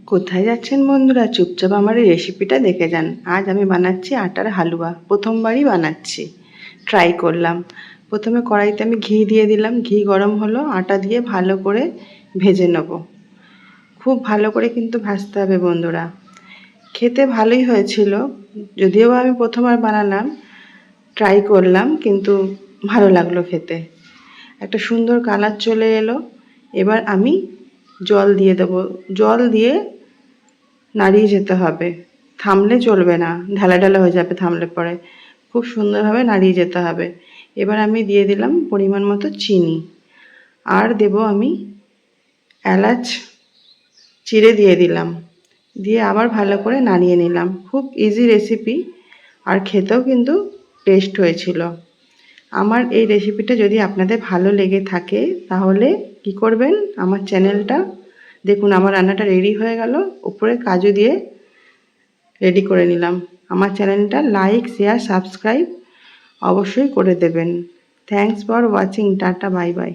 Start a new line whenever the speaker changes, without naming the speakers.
কোথায় যাচ্ছেন বন্ধুরা? চুপচাপ আমার এই রেসিপিটা দেখে যান। আজ আমি বানাচ্ছি আটার হালুয়া। প্রথমবারই বানাচ্ছি, ট্রাই করলাম। প্রথমে কড়াইতে আমি ঘি দিয়ে দিলাম। ঘি গরম হলো, আটা দিয়ে ভালো করে ভেজে নেব। খুব ভালো করে কিন্তু ভাজতে হবে বন্ধুরা। খেতে ভালোই হয়েছিল, যদিও আমি প্রথমবার বানালাম, ট্রাই করলাম, কিন্তু ভালো লাগলো খেতে। একটা সুন্দর কালার চলে এলো। এবার আমি জল দিয়ে দেবো। জল দিয়ে নাড়িয়ে যেতে হবে, থামলে চলবে না, ঢালা ঢালা হয়ে যাবে থামলে পরে। খুব সুন্দরভাবে নাড়িয়ে যেতে হবে। এবার আমি দিয়ে দিলাম পরিমাণ মতো চিনি, আর দেব আমি এলাচ চিড়ে দিয়ে দিলাম। দিয়ে আবার ভালো করে নাড়িয়ে নিলাম। খুব ইজি রেসিপি, আর খেতেও কিন্তু টেস্ট হয়েছিল। আমার এই রেসিপিটা যদি আপনাদের ভালো লেগে থাকে তাহলে কি করবেন, আমার চ্যানেলটা দেখুন। আমার রান্নাটা রেডি হয়ে গেল, উপরে কাজু দিয়ে রেডি করে নিলাম। আমার চ্যানেলটা লাইক, শেয়ার, সাবস্ক্রাইব অবশ্যই করে দেবেন। Thanks for watching. Tata, bye bye.